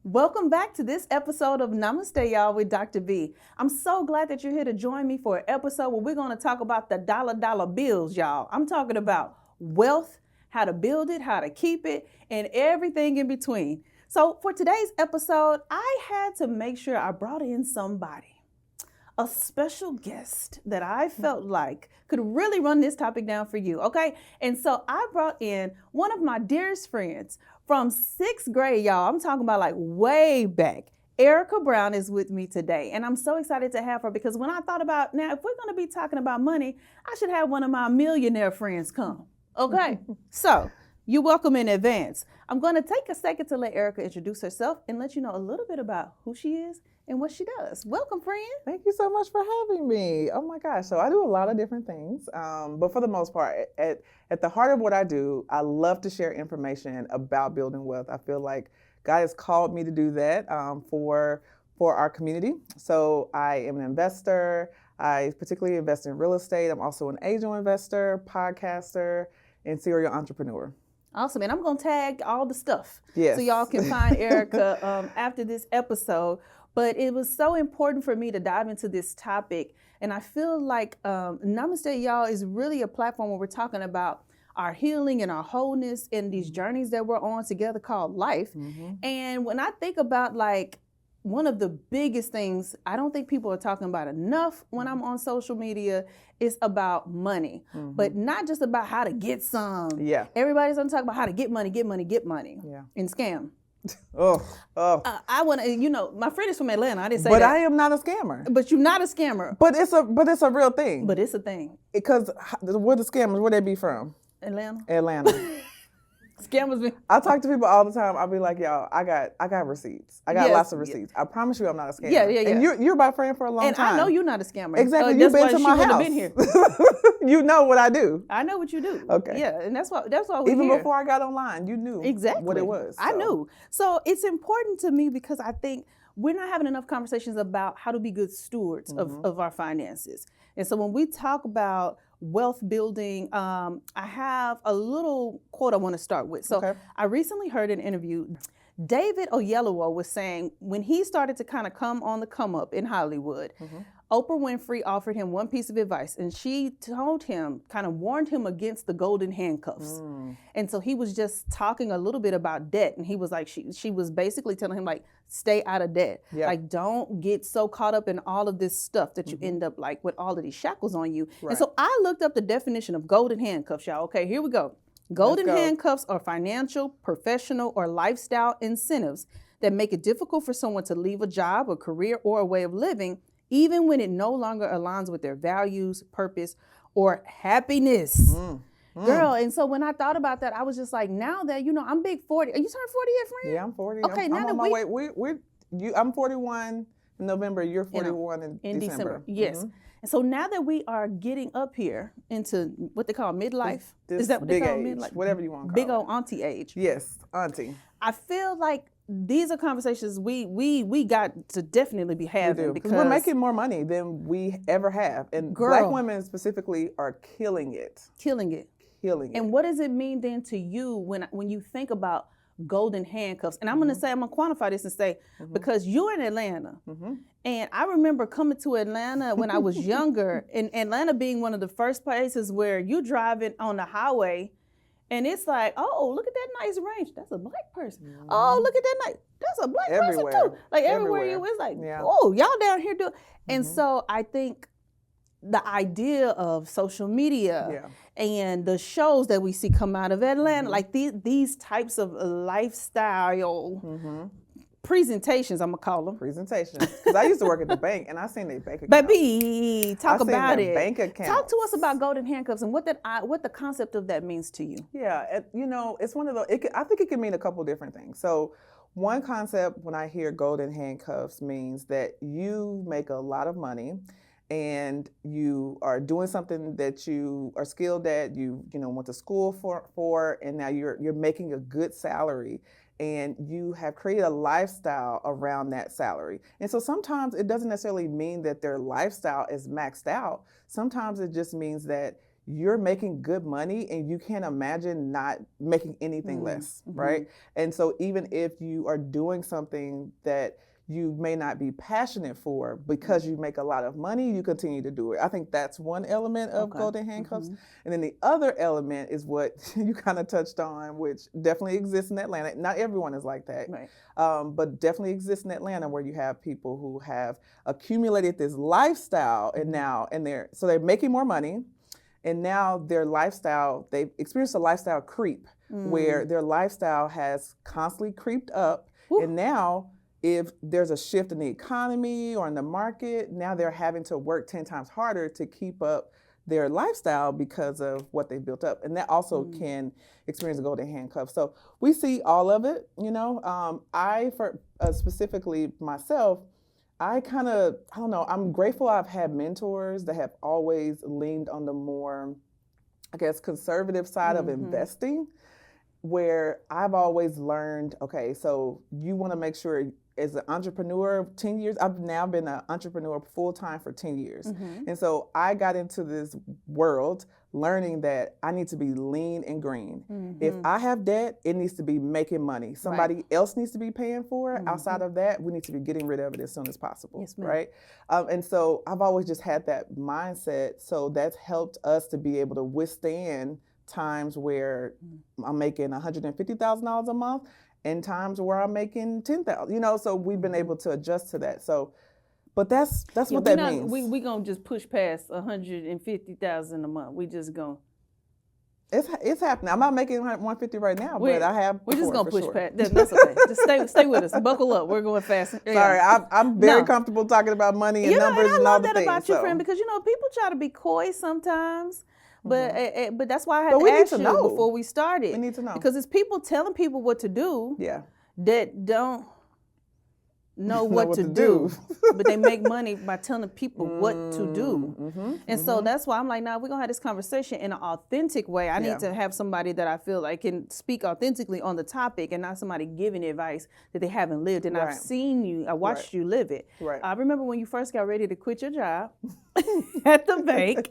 Welcome back to this episode of Namaste Y'all with Dr. B. I'm so glad that you're here to join me for an episode where we're going to talk about the dollar bills, y'all. I'm talking about wealth, how to build it, how to keep it, and everything in between. So for today's episode, I had to make sure I brought in somebody, a special guest that I felt like could really run this topic down for you, okay? And so I brought in one of my dearest friends from sixth grade, y'all. I'm talking about like way back. Erika Brown is with me today, and I'm so excited to have her because when I thought about, now, if we're going to be talking about money, I should have one of my millionaire friends come, okay? So you're welcome in advance. I'm going to take a second to let Erika introduce herself and let you know a little bit about who she is and what she does. Welcome, friend. Thank you so much for having me. Oh my gosh. So I do a lot of different things, but for the most part, at the heart of what I do, I love to share information about building wealth. I feel like God has called me to do that for our community. So I am an investor. I particularly invest in real estate. I'm also an angel investor, podcaster, and serial entrepreneur. Awesome. And I'm going to tag all the stuff Yes. so y'all can find Erika after this episode. But it was so important for me to dive into this topic. And I feel like Namaste Y'all is really a platform where we're talking about our healing and our wholeness and these journeys that we're on together called life. Mm-hmm. And when I think about like one of the biggest things I don't think people are talking about enough when I'm on social media is about money, but not just about how to get some. Yeah. Everybody's gonna talk about how to get money, Yeah. and scam. Oh. I want to, my friend is from Atlanta. I didn't say But that. I am not a scammer. But you're not a scammer. But it's a real thing. But it's a thing. Because where the scammers, where they be from? Atlanta. Scammers be. I talk to people all the time. I'll be like, y'all, I got receipts. I got Yes. lots of receipts. I promise you I'm not a scammer. Yeah. And you're my friend for a long And time. I know you're not a scammer. Exactly. You've That's been why to my she wouldn't house. have been here. You know what I do. I know what you do. Okay. Yeah, and that's why we're Even here. before I got online, you knew Exactly what it was. I so. knew. So it's important to me because I think we're not having enough conversations about how to be good stewards of our finances. And so when we talk about wealth building, I have a little quote I want to start with. So Okay. I recently heard an interview. David Oyelowo was saying when he started to kind of come on the come up in Hollywood, Oprah Winfrey offered him one piece of advice, and she told him, kind of warned him against the golden handcuffs. And so he was just talking a little bit about debt, and he was like, she was basically telling him like, stay out of debt. Yeah. Like, don't get so caught up in all of this stuff that you end up like with all of these shackles on you. Right. And so I looked up the definition of golden handcuffs, y'all. Okay, here we go. Golden Let's go. handcuffs are financial, professional, or lifestyle incentives that make it difficult for someone to leave a job, a career, or a way of living, even when it no longer aligns with their values, purpose, or happiness. Girl, and so when I thought about that, I was just like, now that, I'm big 40. Are you turned 40 yet, friend? Yeah, I'm 40. Okay, I'm now on that my way. I'm 41 in November. You're 41 in December. Yes. And so now that we are getting up here into what they call midlife, This is that what they big call age, midlife? whatever you want to call Big it. old auntie age. Yes, auntie. I feel like these are conversations we got to definitely be having Because because we're making more money than we ever have. And Girl. Black women specifically are killing it. killing it. And what does it mean then to you when you think about golden handcuffs? And I'm going to say, I'm going to quantify this and say, because you're in Atlanta. And I remember coming to Atlanta when I was younger, and Atlanta being one of the first places where you driving on the highway and it's like, oh, look at that nice range. That's a Black person. Oh, look at that nice. That's a Black Everywhere. person too. Like everywhere you, it's like, oh, y'all down here doing. And so I think the idea of social media and the shows that we see come out of Atlanta, like these types of lifestyle presentations, I'm gonna call them. Presentations. Because I used to work at the bank and I seen their bank accounts. Baby, talk about it. Bank accounts. Talk to us about golden handcuffs and what the concept of that means to you. Yeah, it's one of those. I think it can mean a couple different things. So, one concept when I hear golden handcuffs means that you make a lot of money, and you are doing something that you are skilled at. You went to school for, and now you're making a good salary. And you have created a lifestyle around that salary. And so sometimes it doesn't necessarily mean that their lifestyle is maxed out. Sometimes it just means that you're making good money and you can't imagine not making anything less, right? And so even if you are doing something that you may not be passionate for, because you make a lot of money, you continue to do it. I think that's one element of golden handcuffs. And then the other element is what you kind of touched on, which definitely exists in Atlanta. Not everyone is like that, Right. but definitely exists in Atlanta, where you have people who have accumulated this lifestyle and they're making more money. And now their lifestyle, they've experienced a lifestyle creep where their lifestyle has constantly creeped up. And now if there's a shift in the economy or in the market, now they're having to work 10 times harder to keep up their lifestyle because of what they built up. And that also can experience a golden handcuff. So we see all of it, you know. Specifically myself, I don't know, I'm grateful I've had mentors that have always leaned on the more, I guess, conservative side of investing, where I've always learned, okay, so you want to make sure, as an entrepreneur, 10 years, I've now been an entrepreneur full-time for 10 years. And so I got into this world learning that I need to be lean and green. If I have debt, it needs to be making money. Somebody else needs to be paying for it. Outside of that, we need to be getting rid of it as soon as possible, Yes, ma'am. right? And so I've always just had that mindset. So that's helped us to be able to withstand times where I'm making $150,000 a month, and times where I'm making $10,000, you know, so we've been able to adjust to that. So, but that's what that means. We gonna just push past $150,000 a month. We just gonna. It's happening. I'm not making $150 right now, but I have. We're just gonna push sure. past. That's okay. Just stay with us. Buckle up. We're going fast. Yeah. Sorry, I'm very comfortable talking about money and numbers and all the things. I love that about you, friend, because people try to be coy sometimes. But that's why I had to ask you before we started. We need to know. Because it's people telling people what to do that don't know what to do. But they make money by telling people what to do. And so that's why I'm like, nah, we're going to have this conversation in an authentic way. I need to have somebody that I feel like can speak authentically on the topic, and not somebody giving advice that they haven't lived. And I've seen you, I watched you live it. I remember when you first got ready to quit your job at the bank,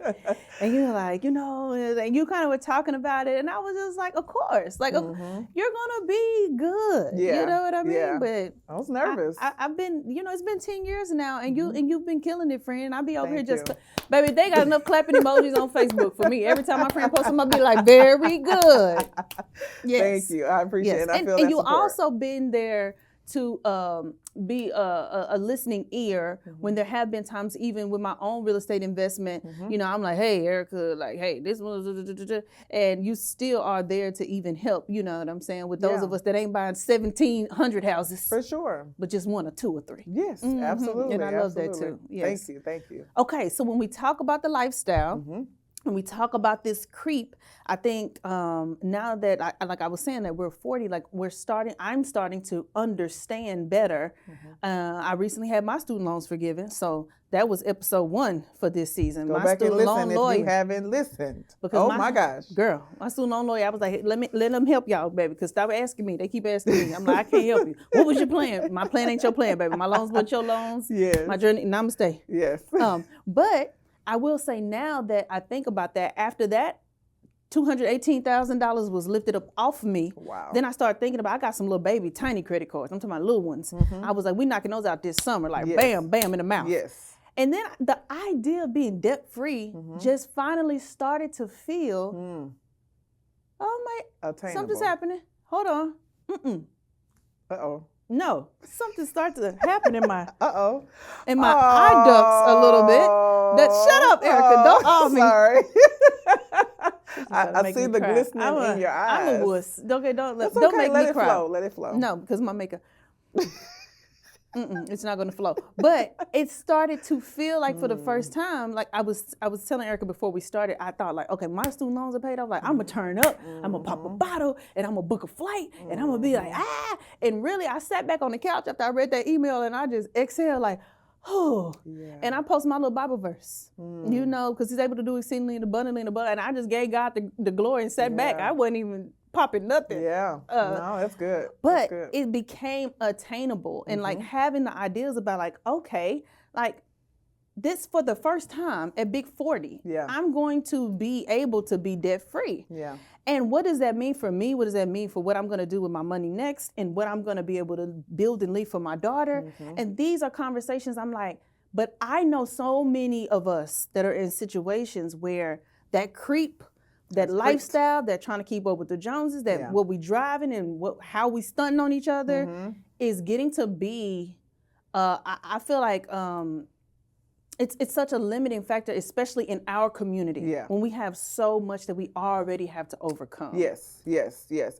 and you were like, you know, and you kind of were talking about it, and I was just like, of course, like, you're gonna be good. You know what I mean? But I was nervous. I've been, you know, it's been 10 years now, and you've been killing it, friend. I'll be over here just, baby, they got enough clapping emojis on Facebook for me. Every time my friend posts them, I'll be like, very good. Yes. Thank you. I appreciate it. I feel and that you support. also been there to be a listening ear when there have been times, even with my own real estate investment, you know, I'm like, hey, Erika, like, hey, this one, and you still are there to even help, you know what I'm saying, with those of us that ain't buying 1,700 houses. For sure. But just 1 or 2 or 3. Yes, absolutely. And I love that too. Yes. Thank you. Okay, so when we talk about the lifestyle, when we talk about this creep, I think now that I was saying that we're 40, like I'm starting to understand better. I recently had my student loans forgiven, so that was episode 1 for this season. Go my back student and listen loan if lawyer, you haven't listened. Because my gosh, girl, my student loan lawyer, I was like, let them help y'all, baby, because stop asking me. They keep asking me. I'm like, I can't help you. What was your plan? My plan ain't your plan, baby. My loans weren't your loans. Yes. My journey, namaste. Yes. But I will say now that I think about that, after that, $218,000 was lifted up off of me. Wow. Then I started thinking about, I got some little baby tiny credit cards. I'm talking about little ones. I was like, we knocking those out this summer, like bam, bam in the mouth. Yes. And then the idea of being debt free just finally started to feel, oh my, attainable. Something's happening. Hold on. Uh-oh. No, something starts to happen in my in my eye ducts a little bit. Shut up, Erika. Don't owe me. Sorry. I see the glistening in your eyes. I'm a wuss. Don't make let me it cry. Flow. Let it flow. No, because my makeup. It's not going to flow. But it started to feel like for the first time, like I was telling Erika before we started, I thought like, okay, my student loans are paid off. Like I'm going to turn up, I'm going to pop a bottle, and I'm going to book a flight, and I'm going to be like, ah. And really, I sat back on the couch after I read that email, and I just exhaled like, oh. Yeah. And I posted my little Bible verse, you know, because he's able to do exceedingly and abundantly and above. And I just gave God the glory and sat back. I wasn't even popping nothing. Yeah. No, that's good. But that's good. it became attainable, and like having the ideas about like, okay, like this for the first time at Big 40, Yeah. I'm going to be able to be debt free. Yeah. And what does that mean for me? What does that mean for what I'm going to do with my money next and what I'm going to be able to build and leave for my daughter? Mm-hmm. And these are conversations I'm like, but I know so many of us that are in situations where that creep, that lifestyle, that trying to keep up with the Joneses, that what we driving and how we stunting on each other is getting to be, I feel like it's such a limiting factor, especially in our community, when we have so much that we already have to overcome. Yes.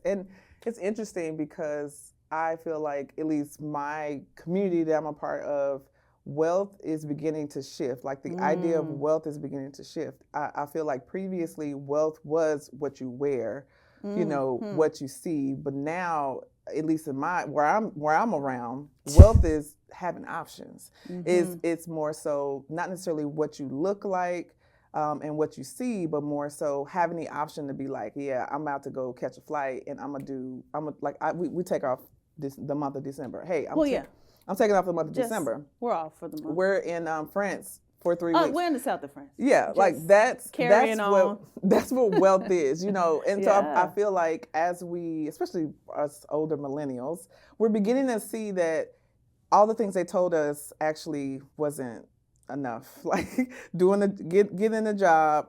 And it's interesting because I feel like at least my community that I'm a part of, wealth is beginning to shift. Like the idea of wealth is beginning to shift. I feel like previously wealth was what you wear, what you see, but now, at least in where I'm around, wealth is having options. It's more so not necessarily what you look like and what you see, but more so having the option to be like, yeah, I'm about to go catch a flight and we take off the month of December. Hey, I'm taking off the month of December. We're off for the month. We're in France for 3 weeks. We're in the south of France. Yeah, like that's on. That's what wealth is, And so I feel like as we, especially us older millennials, we're beginning to see that all the things they told us actually wasn't enough. Like getting a job,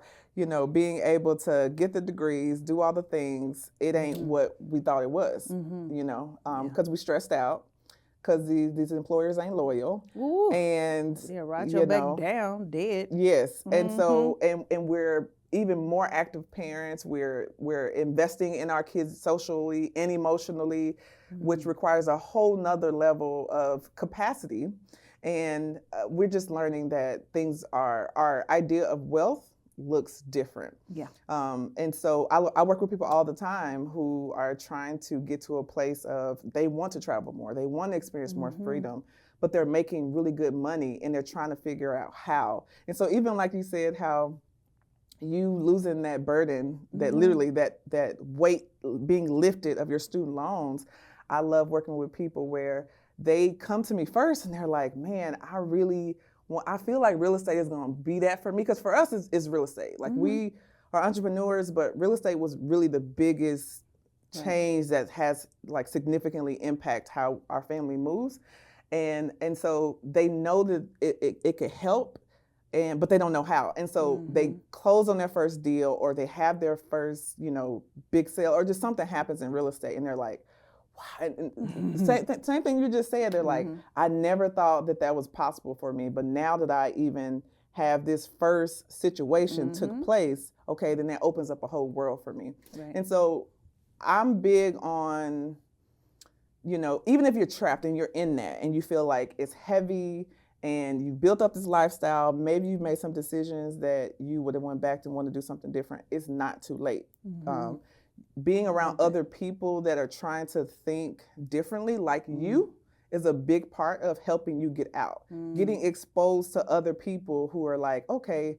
being able to get the degrees, do all the things. It ain't what we thought it was, because we stressed out. Because these employers ain't loyal. Ooh. And ride your back down, dead. Yes. And so and we're even more active parents. We're investing in our kids socially and emotionally, which requires a whole nother level of capacity. And we're just learning that our idea of wealth looks different. Yeah. And so I work with people all the time who are trying to get to a place of they want to travel more, they want to experience more freedom, but they're making really good money and they're trying to figure out how. And so even like you said, how you losing that burden, that literally that weight being lifted of your student loans, I love working with people where they come to me first and they're like, man, I feel like real estate is going to be that for me, because for us it's real estate. Like we are entrepreneurs, but real estate was really the biggest change that has like significantly impact how our family moves, and so they know that it could help, but they don't know how, and so they close on their first deal or they have their first big sale or just something happens in real estate and they're like, same thing you just said. They're like, I never thought that was possible for me, but now that I even have this first situation took place, okay, then that opens up a whole world for me. Right. And so I'm big on, even if you're trapped and you're in that and you feel like it's heavy and you built up this lifestyle, maybe you've made some decisions that you would have went back and want to do something different. It's not too late. Being around other people that are trying to think differently like you is a big part of helping you get out. Getting exposed to other people who are like, okay,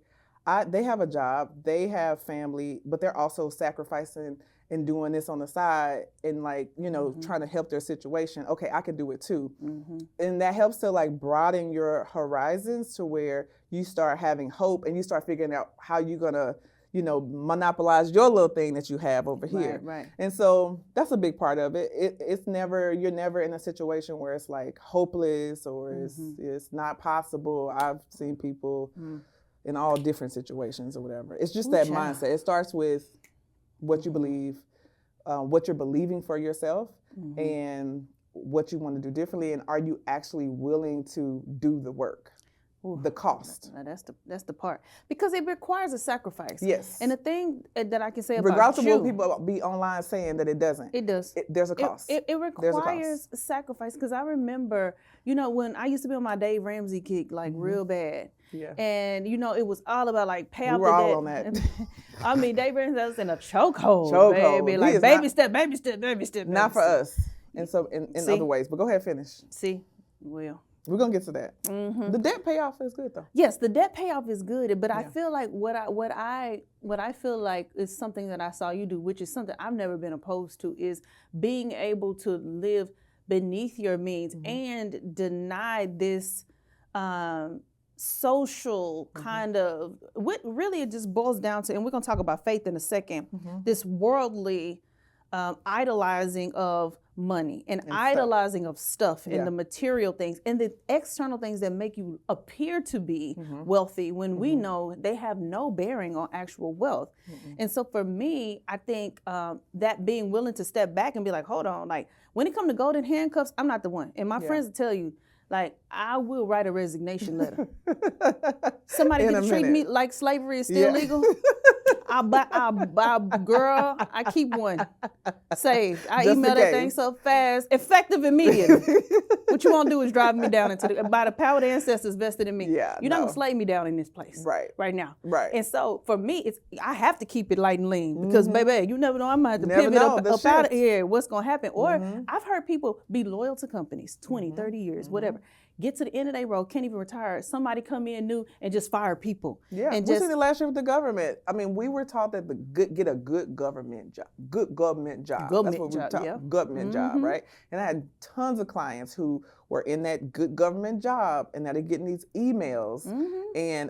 they have a job, they have family, but they're also sacrificing and doing this on the side and trying to help their situation. Okay, I can do it too. And that helps to like broaden your horizons to where you start having hope and you start figuring out how you're gonna monopolize your little thing that you have over here. Right. And so that's a big part of it. You're never in a situation where it's like hopeless or it's not possible. I've seen people in all different situations or whatever. It's just that mindset. It starts with what you believe, what you're believing for yourself, and what you want to do differently. And are you actually willing to do the work? The cost. That's the part, because it requires a sacrifice. Yes. And the thing that I can say about regardless of what people be online saying that it doesn't. It does. There's a cost. It requires a sacrifice, because I remember, when I used to be on my Dave Ramsey kick, like real bad. Yeah. And it was all about like pay off the debt. We were all on that. I mean, Dave Ramsey was in a chokehold, baby. Like baby step. Not for us. And so in other ways. But go ahead, finish. See, well. We're gonna get to that. The debt payoff is good though. Yes, the debt payoff is good, but I feel like what I feel like is something that I saw you do, which is something I've never been opposed to, is being able to live beneath your means and deny this social kind of, what really it just boils down to, and we're going to talk about faith in a second, this worldly idolizing of money and idolizing of stuff and the material things and the external things that make you appear to be wealthy when we know they have no bearing on actual wealth. And so for me, I think that being willing to step back and be like, hold on, like when it comes to golden handcuffs, I'm not the one. And my friends will tell you, like, I will write a resignation letter. Somebody get to treat me like slavery is still legal. Girl, I keep one saved. I Just email in that case. thing so fast, effective immediately. What you want to do is drive me down into by the power of the ancestors vested in me. Yeah, You're not gonna slay me down in this place, right now. Right. And so for me, I have to keep it light and lean because baby, you never know, I might have to Never pivot know, up out of here. What's gonna happen? Or I've heard people be loyal to companies 20, 30 years, whatever. Get to the end of their road, can't even retire. Somebody come in new and just fire people. Yeah, and we just seen it last year with the government. I mean, we were taught that get a good government job. That's what we were taught. Government job, right? And I had tons of clients who were in that good government job, and now they're getting these emails,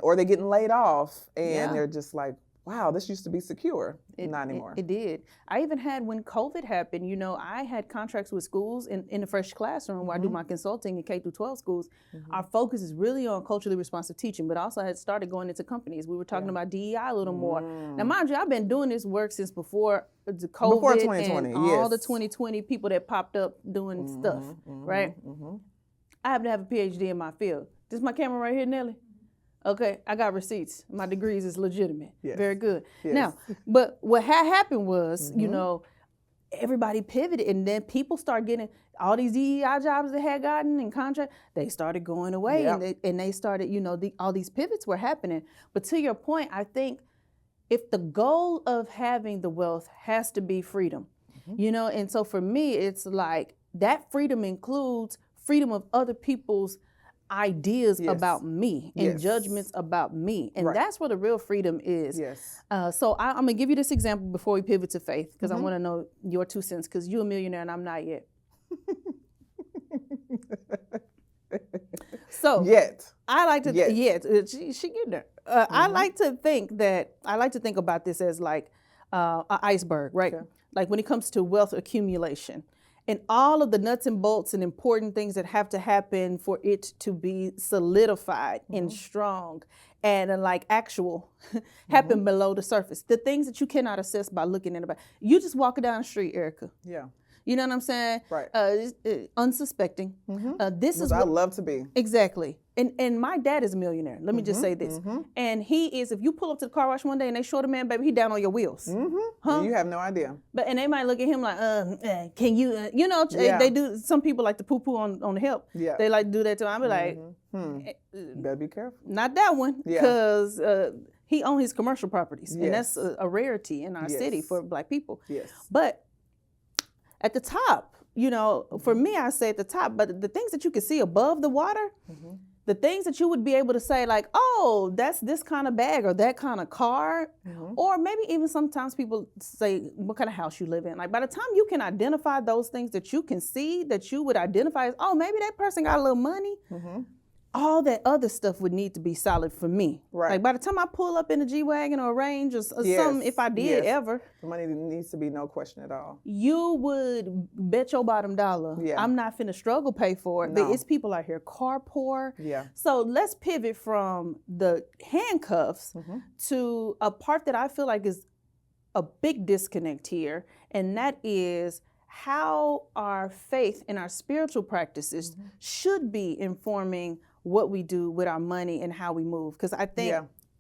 or they're getting laid off, and they're just like, wow, this used to be secure. Not anymore. It did. I even had, when COVID happened, you know, I had contracts with schools in the fresh classroom where I do my consulting in K through 12 schools. Our focus is really on culturally responsive teaching, but also I had started going into companies. We were talking about DEI a little more. Now, mind you, I've been doing this work since before the COVID Before 2020, and all the 2020 people that popped up doing stuff, right? I happen to have a PhD in my field. This is my camera right here, Nelly. Okay, I got receipts. My degrees is legitimate. Yes. Very good. Yes. Now, but what had happened was, you know, everybody pivoted, and then people start getting all these DEI jobs they had gotten in contract. They started going away, and they started, you know, all these pivots were happening. But to your point, I think if the goal of having the wealth has to be freedom, you know, and so for me, it's like that freedom includes freedom of other people's ideas about me and judgments about me. And that's where the real freedom is. Yes. So I'm going to give you this example before we pivot to faith, because I want to know your 2 cents, because you're a millionaire and I'm not yet. So I like to she get there. I like to think about this as like an iceberg, right? Okay. Like when it comes to wealth accumulation and all of the nuts and bolts and important things that have to happen for it to be solidified and strong and like actual happen below the surface. The things that you cannot assess by looking in the back. You just walk down the street, Erika. Yeah. You know what I'm saying? Right. Unsuspecting. This is what I love to be. Exactly. And my dad is a millionaire. Let me just say this. And he is, if you pull up to the car wash one day and they short a man, baby, he down on your wheels. And you have no idea. And they might look at him like, can you, you know, they do, some people like to poo-poo on the hip. Yeah. They like to do that too. I be like, better be careful. Not that one, because he owns his commercial properties. And that's a rarity in our city for Black people. Yes. But at the top, you know, for me, I say at the top, but the things that you can see above the water, the things that you would be able to say like, oh, that's this kind of bag or that kind of car, or maybe even sometimes people say what kind of house you live in. Like by the time you can identify those things that you can see, that you would identify as, oh, maybe that person got a little money, all that other stuff would need to be solid for me. Right. Like by the time I pull up in a G-Wagon or a Range or something, if I did ever. The money needs to be no question at all. You would bet your bottom dollar. Yeah. I'm not finna struggle pay for it. No. But it's people out here car poor. Yeah. So let's pivot from the handcuffs to a part that I feel like is a big disconnect here. And that is how our faith and our spiritual practices should be informing what we do with our money and how we move. Because I think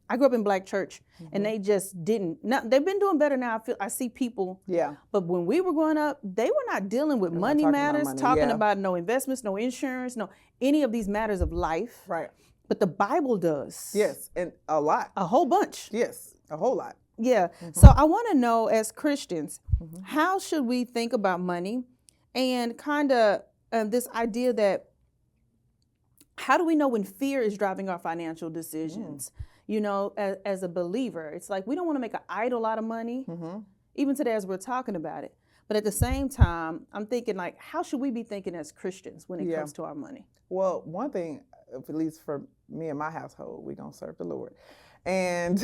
I grew up in Black church and they just didn't. Now, they've been doing better now. I see people. Yeah. But when we were growing up, they were not dealing with money matters, talking about no investments, no insurance, no any of these matters of life. Right. But the Bible does. Yes, and a lot. A whole bunch. Yes, a whole lot. Yeah. So I want to know, as Christians, how should we think about money and kind of this idea that how do we know when fear is driving our financial decisions? You know, as a believer, it's like we don't want to make an idle out of money, even today as we're talking about it. But at the same time, I'm thinking like, how should we be thinking as Christians when it comes to our money? Well, one thing, at least for me and my household, we're going to serve the Lord. And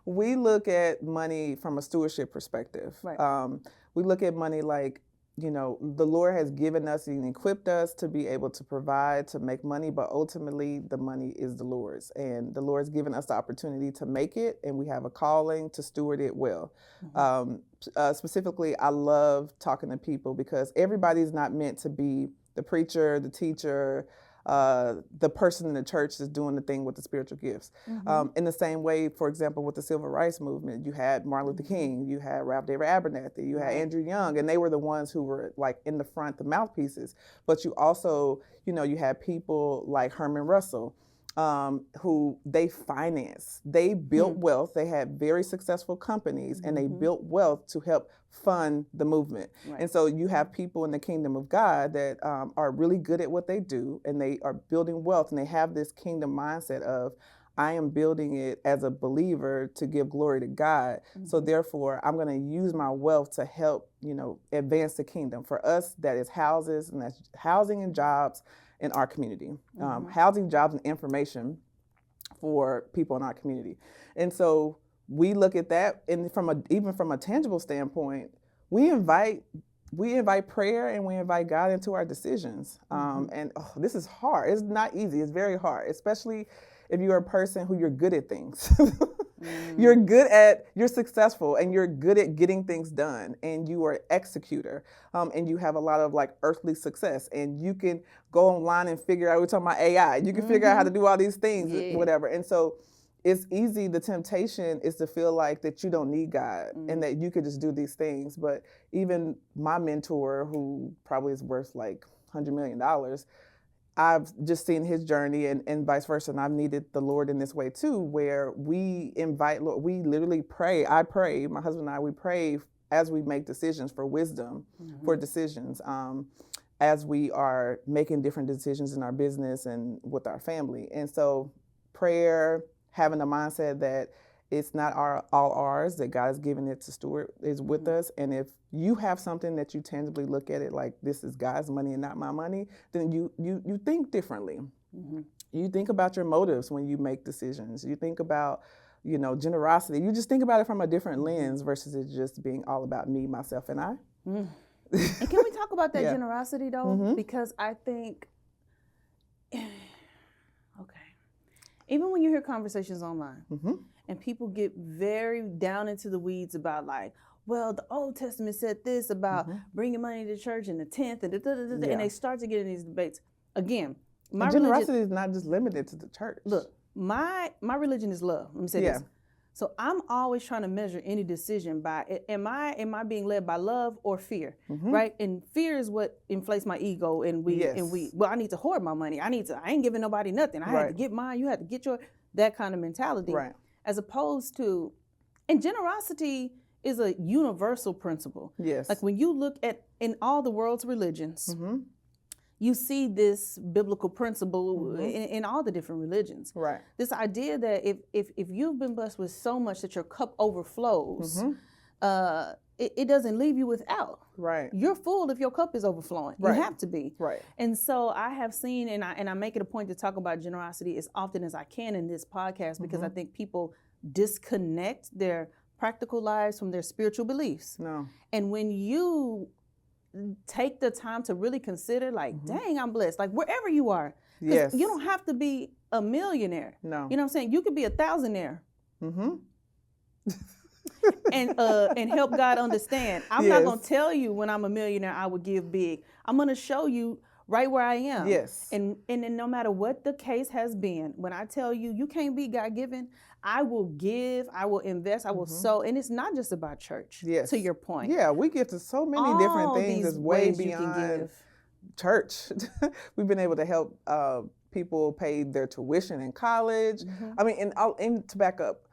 we look at money from a stewardship perspective. Right. We look at money like, you know, the Lord has given us and equipped us to be able to provide, to make money, but ultimately the money is the Lord's. And the Lord's given us the opportunity to make it, and we have a calling to steward it well. Specifically, I love talking to people because everybody's not meant to be the preacher, the teacher, the person in the church that's doing the thing with the spiritual gifts. In the same way, for example, with the Civil Rights Movement, you had Martin Luther King, you had Ralph David Abernathy, you had Andrew Young, and they were the ones who were like in the front, the mouthpieces. But you also, you know, you had people like Herman Russell, who they financed. They built wealth. They had very successful companies, and they built wealth to help fund the movement. Right. And so you have people in the kingdom of God that are really good at what they do, and they are building wealth, and they have this kingdom mindset of, I am building it as a believer to give glory to God. So therefore, I'm going to use my wealth to help, you know, advance the kingdom. For us, that is houses, and that's housing and jobs in our community. Housing, jobs, and information for people in our community. And so we look at that, and even from a tangible standpoint, we invite prayer and we invite God into our decisions. And this is hard. It's not easy. It's very hard, especially if you're a person who you're good at things. You're successful, and you're good at getting things done, and you are an executor, and you have a lot of like earthly success, and you can go online and figure out, we're talking about AI, you can figure out how to do all these things, whatever. And so it's easy, the temptation is to feel like that you don't need God and that you could just do these things. But even my mentor, who probably is worth like $100 million, I've just seen his journey, and vice versa. And I've needed the Lord in this way too, where we invite, Lord, we literally pray. I pray, my husband and I, we pray as we make decisions for wisdom, for decisions, as we are making different decisions in our business and with our family. And so prayer, having a mindset that it's not all ours, that God has given it to steward, is with us. And if you have something that you tangibly look at it like this is God's money and not my money, then you think differently. You think about your motives when you make decisions. You think about, you know, generosity. You just think about it from a different lens versus it just being all about me, myself, and I. And can we talk about that generosity though? Because I think, even when you hear conversations online and people get very down into the weeds about like, well, the Old Testament said this about bringing money to church and the 10th and they start to get in these debates. Again, my generosity is not just limited to the church. Look, my religion is love. Let me say this. So I'm always trying to measure any decision by, am I being led by love or fear, right? And fear is what inflates my ego, and well, I need to hoard my money. I ain't giving nobody nothing. I had to get mine. You had to get that kind of mentality, right? As opposed to, and generosity is a universal principle. Yes. Like when you look at in all the world's religions, you see this biblical principle in all the different religions. Right. This idea that if you've been blessed with so much that your cup overflows, it doesn't leave you without. Right. You're full if your cup is overflowing. Right. You have to be. Right. And so I have seen, and I make it a point to talk about generosity as often as I can in this podcast, because I think people disconnect their practical lives from their spiritual beliefs. No. And when you take the time to really consider, like, dang, I'm blessed. Like wherever you are, yes, you don't have to be a millionaire. No, you know what I'm saying. You could be a thousandaire, and help God understand. I'm not gonna tell you when I'm a millionaire I would give big. I'm gonna show you right where I am. Yes, and then no matter what the case has been, when I tell you you can't be God given, I will give, I will invest, I will sow. And it's not just about church, to your point. Yeah, we give to so many different things that's way beyond church. We've been able to help people pay their tuition in college. I mean, and to back up,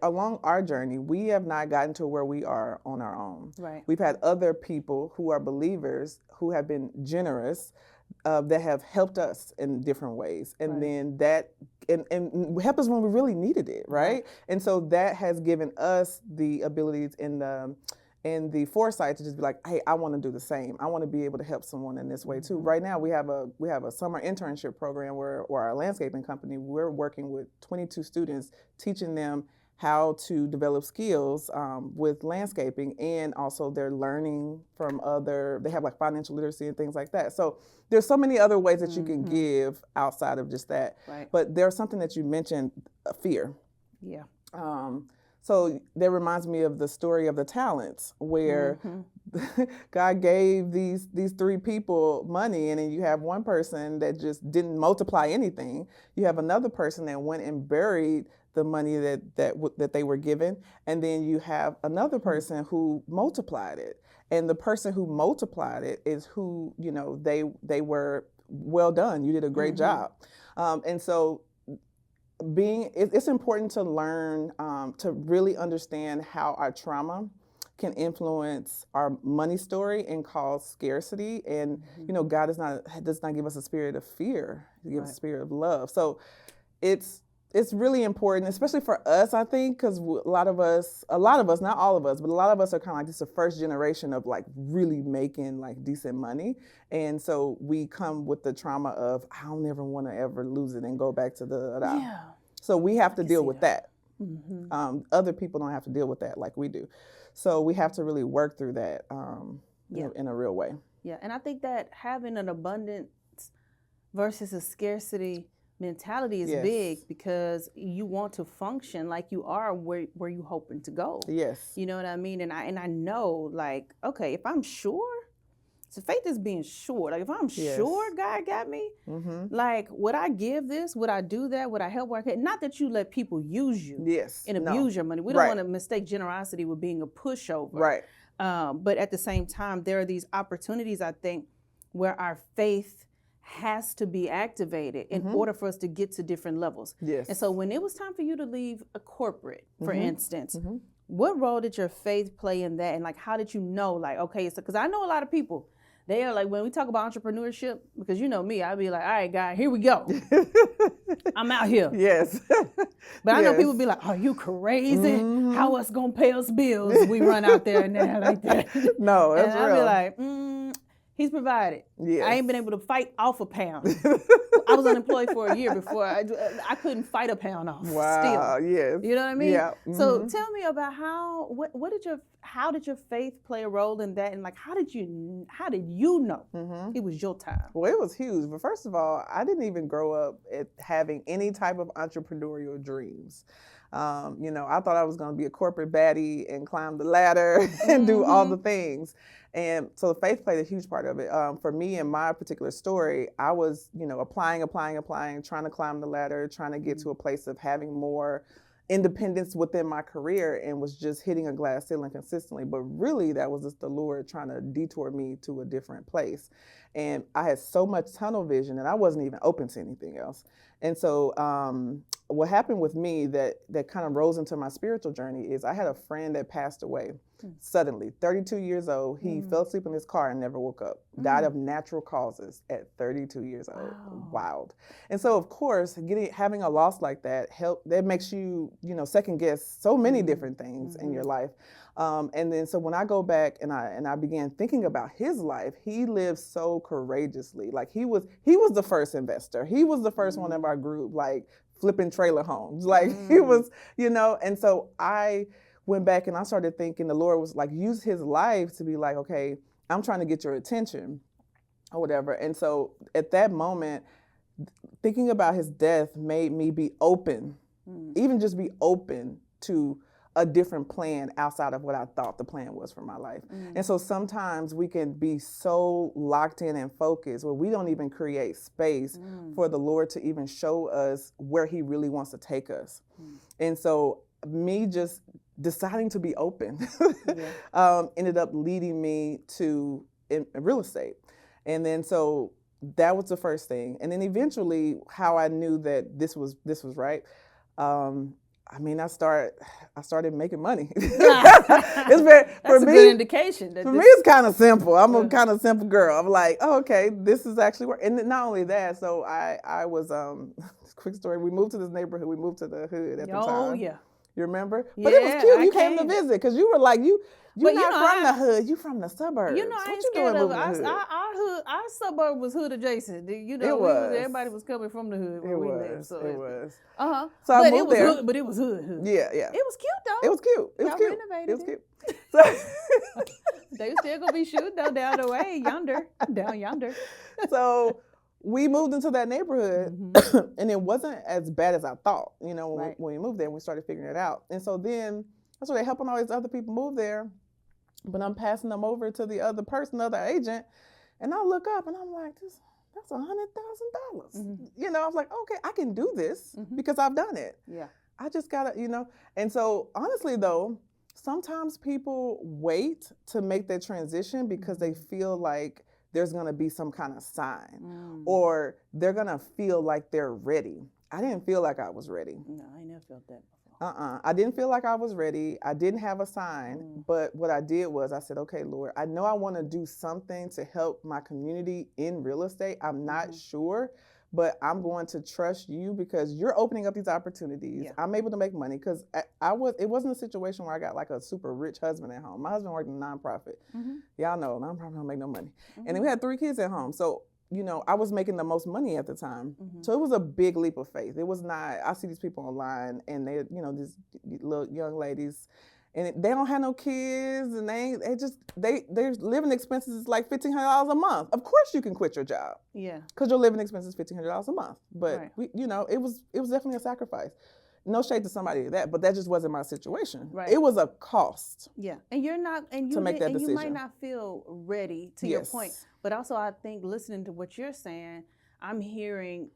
along our journey, we have not gotten to where we are on our own. Right. We've had other people who are believers who have been generous, that have helped us in different ways, and then that and helped us when we really needed it, right? And so that has given us the abilities and and the foresight to just be like, hey, I want to do the same. I want to be able to help someone in this way too. Right now, we have a summer internship program where our landscaping company, we're working with 22 students, teaching them how to develop skills with landscaping, and also they're learning from they have like financial literacy and things like that. So there's so many other ways that you can give outside of just that. Right. But there's something that you mentioned, fear. Yeah. So that reminds me of the story of the talents, where God gave these 3 people money, and then you have one person that just didn't multiply anything. You have another person that went and buried the money that they were given, and then you have another person who multiplied it. And the person who multiplied it is who, they were, well done. You did a great job. And so it's important to learn to really understand how our trauma can influence our money story and cause scarcity. And God does not give us a spirit of fear; He gives us a spirit of love. So it's really important, especially for us, I think, because a lot of us, not all of us, but a lot of us are kind of like this the first generation of like really making like decent money. And so we come with the trauma of, I don't ever want to ever lose it and go back to the. Yeah. So we have to deal with that. Mm-hmm. Other people don't have to deal with that like we do. So we have to really work through that in a real way. Yeah, and I think that having an abundance versus a scarcity mentality is big, because you want to function like you are where you hoping to go. Yes. You know what I mean? And I know, like, okay, if I'm sure, so faith is being sure. Like, if I'm sure God got me, like, would I give this? Would I do that? Would I help where I can? Not that you let people use you and abuse your money. We don't want to mistake generosity with being a pushover. Right. But at the same time, there are these opportunities, I think, where our faith has to be activated in order for us to get to different levels. Yes. And so when it was time for you to leave a corporate, for instance, what role did your faith play in that? And like, how did you know, like, okay, so, because I know a lot of people, they are like, when we talk about entrepreneurship, because you know me, I'd be like, all right, God, here we go. I'm out here. Yes. But I know people be like, are you crazy? How us gonna pay us bills if we run out there and there like that? No, that's and real. I'd be like, He's provided. Yes. I ain't been able to fight off a pound. I was unemployed for a year before. I couldn't fight a pound off. Wow. Still. Yes. You know what I mean? Yeah. So tell me about how did your faith play a role in that, and like how did you know it was your time? Well, it was huge. But first of all, I didn't even grow up having any type of entrepreneurial dreams. I thought I was going to be a corporate baddie and climb the ladder and do all the things. And so faith played a huge part of it. For me, in my particular story, I was, applying, trying to climb the ladder, trying to get to a place of having more independence within my career, and was just hitting a glass ceiling consistently. But really, that was just the Lord trying to detour me to a different place. And I had so much tunnel vision, and I wasn't even open to anything else. And so what happened with me that kind of rose into my spiritual journey is I had a friend that passed away suddenly, 32 years old. He fell asleep in his car and never woke up. Died of natural causes at 32 years old. Wow. Wild. And so, of course, having a loss like that makes you, second guess so many different things in your life. And then so when I go back and I began thinking about his life, he lived so courageously. Like he was the first investor. He was the first one of our group, like flipping trailer homes. Like he was, and so I went back and I started thinking the Lord was like, use his life to be like, okay, I'm trying to get your attention or whatever. And so at that moment, thinking about his death made me be open, even just be open to a different plan outside of what I thought the plan was for my life. And so sometimes we can be so locked in and focused where we don't even create space for the Lord to even show us where he really wants to take us. And so me just deciding to be open ended up leading me to in real estate. And then so that was the first thing. And then eventually how I knew that this was right. I started making money. It's That's a good indication. For me, it's kind of simple. I'm a kind of simple girl. I'm like, oh, okay, this is actually work. And not only that, so I was, quick story, we moved to this neighborhood. We moved to the hood at the time. Oh, yeah. You remember? But it was Yeah, cute. I You came to came. visit because you were like, you're But, not from the hood. You from the suburbs. You know, I What ain't you scared doing of it. moving to the hood? Our hood, our suburb was hood adjacent. You know, It was. everybody was coming from the hood where It we lived. was. So It was. Uh-huh. So I But it moved was there. hood. But it was hood. Yeah, yeah. It was cute though. It was cute. It was Y'all cute. renovated It was it. cute. So, They still gonna be shooting though down the way yonder, down yonder. so we moved into that neighborhood, Mhm. and it wasn't as bad as I thought. You know, Right. when we moved there, we started figuring it out. And so then I started helping all these other people move there, but I'm passing them over to the other person, the other agent, and I look up and I'm like, that's $100,000. Mhm. You know, I was like, okay, I can do this Mhm. because I've done it. Yeah. I just gotta, And so honestly though, sometimes people wait to make that transition because they feel like there's gonna be some kind of sign Mm. or they're gonna feel like they're ready. I didn't feel like I was ready. No, I ain't never felt that before. I didn't feel like I was ready. I didn't have a sign, but what I did was I said, okay, Lord, I know I want to do something to help my community in real estate. I'm not sure, but I'm going to trust you because you're opening up these opportunities. Yeah. I'm able to make money because it wasn't a situation where I got like a super rich husband at home. My husband worked in a nonprofit. Y'all know nonprofit don't make no money. And then we had 3 kids at home. So I was making the most money at the time. So it was a big leap of faith. It was not, I see these people online and they, these little young ladies and they don't have no kids and their living expenses is like $1,500 a month. Of course you can quit your job. Yeah. Because your living expenses is $1,500 a month. But Right. it was definitely a sacrifice. No shade to somebody that, but that just wasn't my situation. Right. It was a cost. Yeah, and you're not, and you To make that and you might decision. not feel ready to your point, but also I think listening to what you're saying, I'm hearing,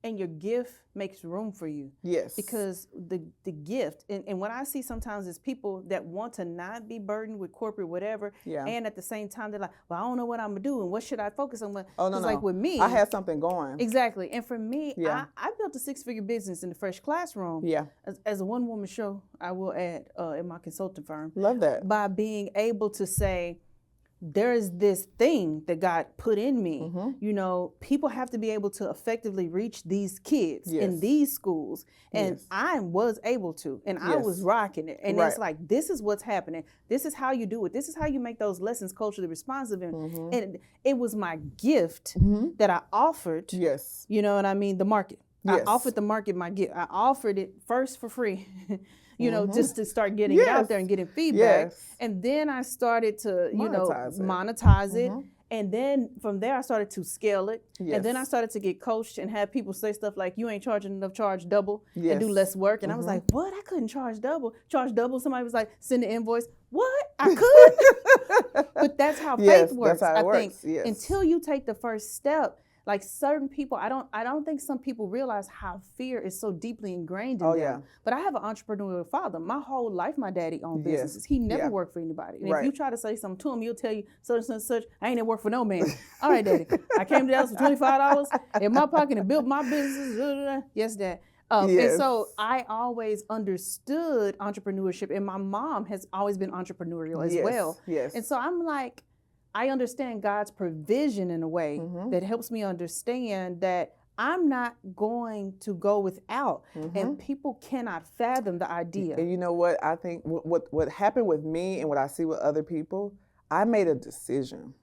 and your gift makes room for you. Yes. Because the gift, and what I see sometimes is people that want to not be burdened with corporate whatever, Yeah. and at the same time they're like, well, I don't know what I'm gonna do, and what should I focus on? Oh, no, 'Cause no. like with me, I had something going. exactly, and for me, Yeah. I built a 6-figure business in the Fresh Classroom. Yeah. As a one-woman show, I will add, in my consulting firm. Love that. By being able to say, there is this thing that God put in me. People have to be able to effectively reach these kids in Yes. these schools. And Yes. I was able to, and I was Yes. rocking it. And Right. it's like, this is what's happening. This is how you do it. This is how you make those lessons culturally responsive. And it was my gift that I offered, Yes. you know what I mean, the market. Yes. I offered the market my gift. I offered it first for free, just to start getting it out Yes. there and getting feedback. Yes. And then I started to, Monetize it. monetize it. And then from there, I started to scale it. And then I Yes. started to get coached and have people say stuff like, you ain't charging enough, charge double and do Yes. less work. And I was like, what? I couldn't charge double. Charge double. Somebody was like, send an invoice. What? I could? But that's how Yes, faith works. that's how it I think works. Yes. until you take the first step, like certain people, I don't think some people realize how fear is so deeply ingrained in Oh, them. yeah. But I have an entrepreneurial father. My whole life, my daddy owned Yes. businesses. He never Yeah. worked for anybody. And Right. if you try to say something to him, he'll tell you such and such. I ain't never worked for no man. All right, daddy. I came to Dallas for $25 in my pocket and built my business. Yes, dad. And Yes. so I always understood entrepreneurship, and my mom has always been entrepreneurial as Yes. well. Yes. And so I'm like, I understand God's provision in a way Mm-hmm. that helps me understand that I'm not going to go without, and people cannot fathom the idea. And you know what? I think what happened with me and what I see with other people, I made a decision.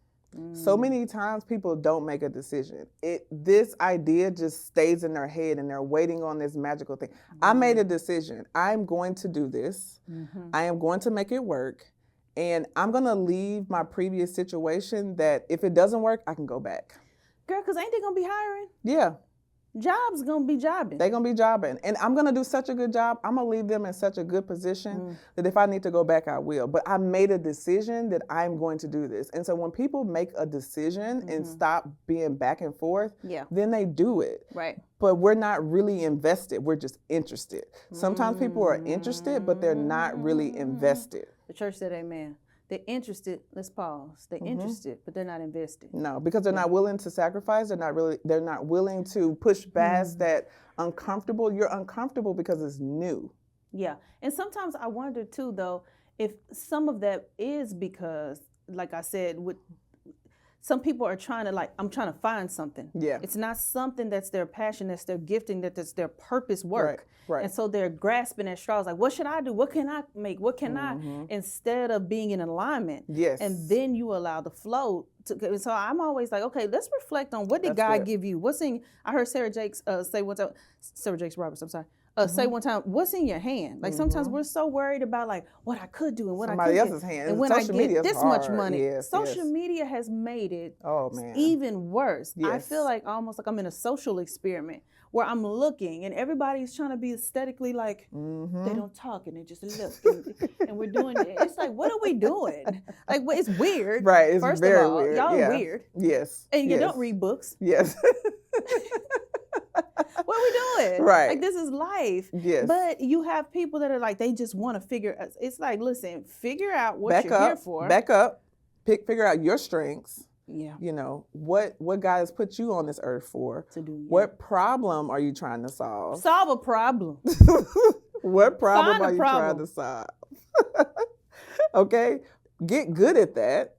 So many times people don't make a decision. This idea just stays in their head and they're waiting on this magical thing. I made a decision. I'm going to do this. I am going to make it work. And I'm going to leave my previous situation that if it doesn't work, I can go back. Girl, because ain't they going to be hiring? Yeah. Jobs going to be jobbing. They're going to be jobbing. And I'm going to do such a good job. I'm going to leave them in such a good position that if I need to go back, I will. But I made a decision that I'm going to do this. And so when people make a decision and stop being back and forth, then they do it. Right. But we're not really invested. We're just interested. Sometimes people are interested, but they're not really invested. The church said amen. They're interested. Let's pause. They're interested, but they're not invested. No, because they're not willing to sacrifice. They're not willing to push past that uncomfortable. You're uncomfortable because it's new. Yeah. And sometimes I wonder too, though, if some of that is because, like I said, with some people are trying to I'm trying to find something. Yeah. It's not something that's their passion, that's their gifting, that's their purpose work. Right. And so they're grasping at straws like, what should I do? What can I make? What can I? Instead of being in alignment. Yes. And then you allow the flow to. So I'm always like, okay, let's reflect on what did That's God good. give you? What's in? I heard Sarah Jakes say one time. Sarah Jakes Roberts. I'm sorry. Say one time, what's in your hand? Like sometimes we're so worried about like what I could do and what Somebody I could else's get. hand. And when Social I media get is this much hard. money, Yes, social yes. media has made it Man. even worse. I Yes. feel like almost like I'm in a social experiment where I'm looking and everybody's trying to be aesthetically like they don't talk and they just look and we're doing it. It's like, what are we doing? Like, it's weird. Right. It's First very of all, weird. y'all Yeah. are weird. Yes. And you yes. don't read books. Yes. What are we doing? Right. Like, this is life. Yes. But you have people that are like, they just want to figure. It's like, listen, figure out what Back you're up. here for. Back up. Figure out your strengths. Yeah. You know, what God has put you on this earth for. To do. Yeah. What problem are you trying to solve? Solve a problem. What problem Find a are you problem. trying to solve? Okay? Get good at that.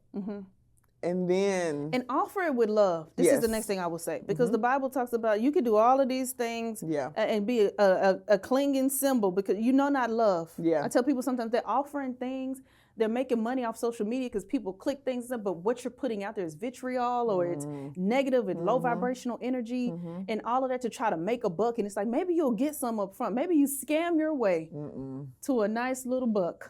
And then And offer it with love. This is the Yes. next thing I will say. Because the Bible talks about you can do all of these things and be a clinging symbol because you know not love. Yeah. I tell people sometimes they're offering things, they're making money off social media because people click things up, but what you're putting out there is vitriol or it's negative and low vibrational energy and all of that to try to make a buck. And it's like, maybe you'll get some up front. Maybe you scam your way to a nice little buck.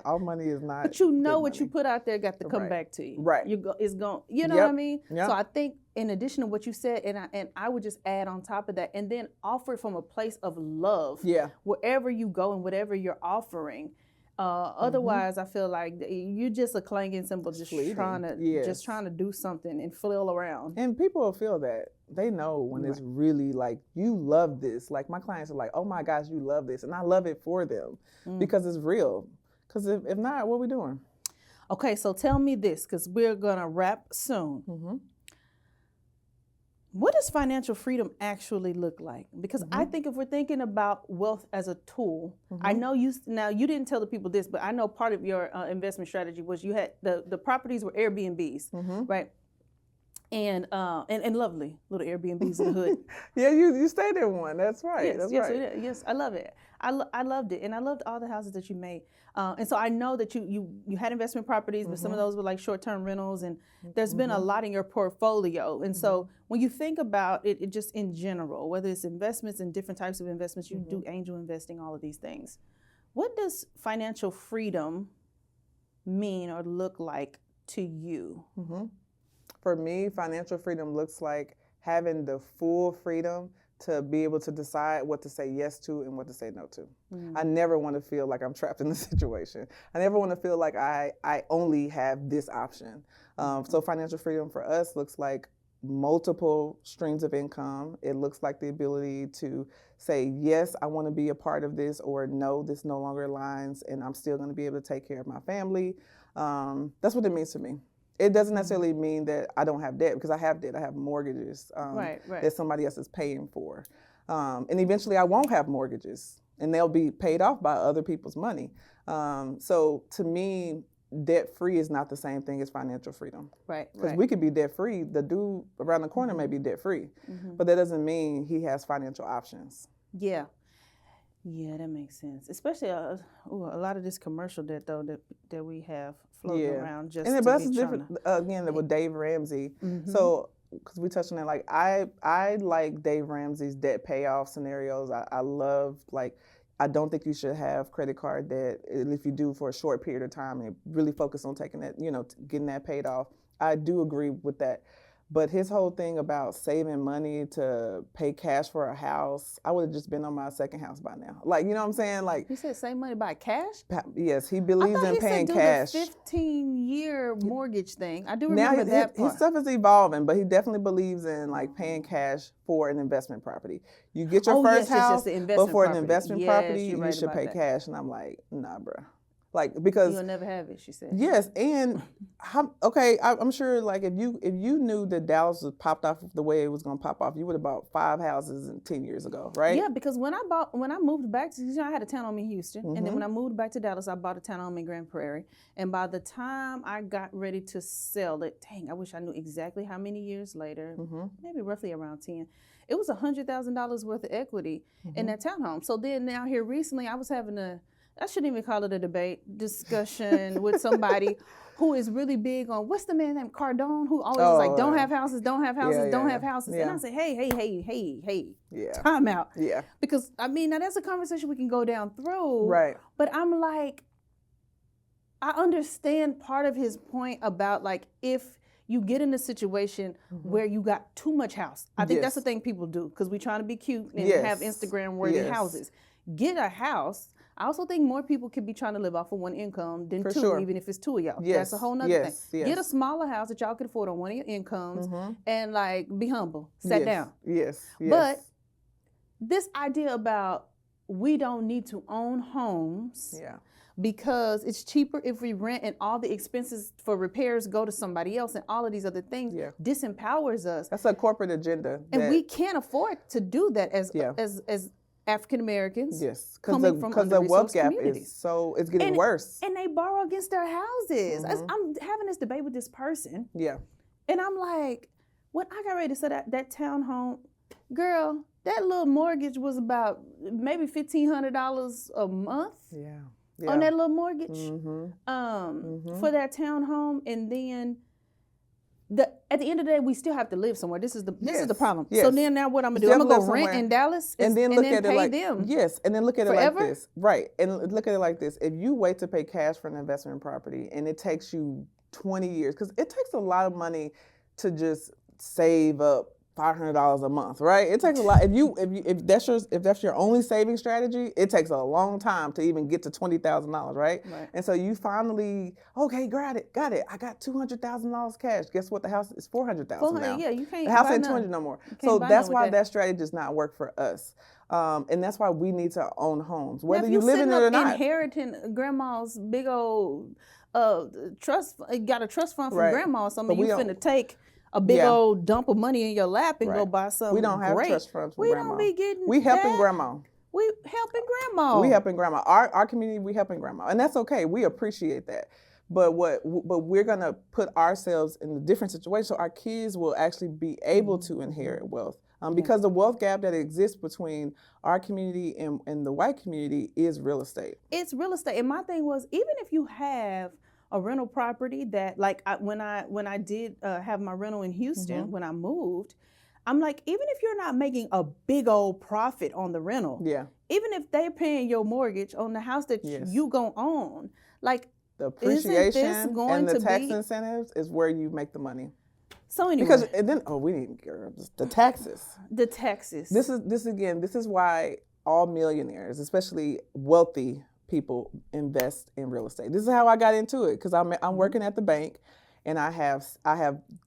All money is not. But you know good what money. you put out there got to come Right. back to you. Right. It's going. You know Yep. what I mean? Yep. So I think in addition to what you said, and I would just add on top of that, and then offer it from a place of love. Yeah. Wherever you go and whatever you're offering. Otherwise, I feel like you're just a clanging symbol, just Fleeting. trying to Yes. do something and flail around. And people will feel that. They know when it's really like, you love this. Like my clients are like, oh my gosh, you love this. And I love it for them because it's real. Because if not, what are we doing? Okay, so tell me this, because we're going to wrap soon. What does financial freedom actually look like? Because I think if we're thinking about wealth as a tool, I know you didn't tell the people this, but I know part of your investment strategy was you had the properties were Airbnbs, right? And lovely little Airbnbs in the hood. Yeah, you stayed in one. That's right. Yes, That's yes, right. yes. I love it. I loved it, and I loved all the houses that you made. And so I know that you had investment properties, but some of those were like short-term rentals, and there's been a lot in your portfolio. And so when you think about it just in general, whether it's investments and different types of investments, you do angel investing, all of these things. What does financial freedom mean or look like to you? For me, financial freedom looks like having the full freedom to be able to decide what to say yes to and what to say no to. I never want to feel like I'm trapped in the situation. I never want to feel like I only have this option. So financial freedom for us looks like multiple streams of income. It looks like the ability to say, yes, I want to be a part of this, or no, this no longer aligns, and I'm still going to be able to take care of my family. That's what it means to me. It doesn't necessarily mean that I don't have debt, because I have debt. I have mortgages Right. that somebody else is paying for. And eventually I won't have mortgages, and they'll be paid off by other people's money. So to me, debt-free is not the same thing as financial freedom. Right. Because we could be debt-free. The dude around the corner may be debt-free, but that doesn't mean he has financial options. Yeah. Yeah, that makes sense. Especially a lot of this commercial debt though that we have floating around just and to but be that's different again with Dave Ramsey. So because we touched on that, like I like Dave Ramsey's debt payoff scenarios. I love, like, I don't think you should have credit card debt. And if you do, for a short period of time, and really focus on taking that, getting that paid off. I do agree with that. But his whole thing about saving money to pay cash for a house, I would have just been on my second house by now. Like, you know what I'm saying? Like, He said save money by cash? yes, he I believes thought in he paying said do cash. the 15-year mortgage thing. I do Now remember that part. his stuff is evolving, but he definitely believes in like paying cash for an investment property. You get your first house, the investment but for an property. investment Yes, property, you're you right should about pay that. cash. And I'm like, nah, bro. Like, because you'll never have it, she said. yes, and I'm sure like if you knew that Dallas was popped off the way it was gonna pop off, you would have bought 5 houses 10 years ago, right? Yeah, because when I moved back to, I had a townhome in Houston, and then when I moved back to Dallas, I bought a townhome in Grand Prairie. And by the time I got ready to sell it, dang, I wish I knew exactly how many years later, maybe roughly around 10. It was $100,000 worth of equity in that townhome. So then now here recently, I was having I shouldn't even call it a debate, discussion with somebody who is really big on, what's the man named Cardone, who always is like, don't have houses, don't have houses, don't have houses. Yeah. And I say, hey, Yeah. time out. Yeah. Because, I mean, now that's a conversation we can go down through. Right. But I'm like, I understand part of his point about like, if you get in a situation where you got too much house. I think that's the thing people do, because we're trying to be cute and have Instagram-worthy houses. Get a house. I also think more people could be trying to live off of one income than two, even if it's two of y'all. That's a whole nother thing. Get a smaller house that y'all can afford on one of your incomes and like be humble, sit down. But this idea about we don't need to own homes because it's cheaper if we rent and all the expenses for repairs go to somebody else and all of these other things disempowers us. That's a corporate agenda. And we can't afford to do that as African Americans. Yes, because the wealth gap it's getting worse. And they borrow against their houses. I'm having this debate with this person. Yeah. And I'm like, when I got ready to sell that townhome, girl, that little mortgage was about maybe $1,500 a month. On that little mortgage for that townhome. And then at the end of the day, we still have to live somewhere. This is the problem. So then now what I'm gonna do? I'm gonna go rent in Dallas and then look at it like them. Yes, and then look at forever? it like this. Right. And look at it like this. If you wait to pay cash for an investment property and it takes you 20 years, because it takes a lot of money to just save up $500 a month, right? It takes a lot. If that's your only saving strategy, it takes a long time to even get to $20,000, right? And so you finally, okay, got it. I got $200,000 cash. Guess what? The house is $400,000 now. Yeah, you can't. The house ain't $200 no more. So that's why that strategy does not work for us. And that's why we need to own homes, whether you live in it or not. Inheriting grandma's big old trust, got a trust fund from grandma or something. You finna take a big old dump of money in your lap and go buy something. We don't have great. trust funds from we grandma. Don't be getting we helping that. grandma. We helping grandma. We helping grandma. Our community, we helping grandma, and that's okay. We appreciate that. But we're gonna put ourselves in a different situation so our kids will actually be able to inherit wealth. Because the wealth gap that exists between our community and the white community is real estate. It's real estate, and my thing was, even if you have a rental property that, like, when I did have my rental in Houston when I moved, I'm like, even if you're not making a big old profit on the rental, even if they're paying your mortgage on the house that you gonna own, like, the appreciation and the tax incentives is where you make the money. So anyway, because and then we didn't care the taxes. The taxes. This is why all millionaires, especially wealthy people, invest in real estate. This is how I got into it, because I'm working at the bank, and I have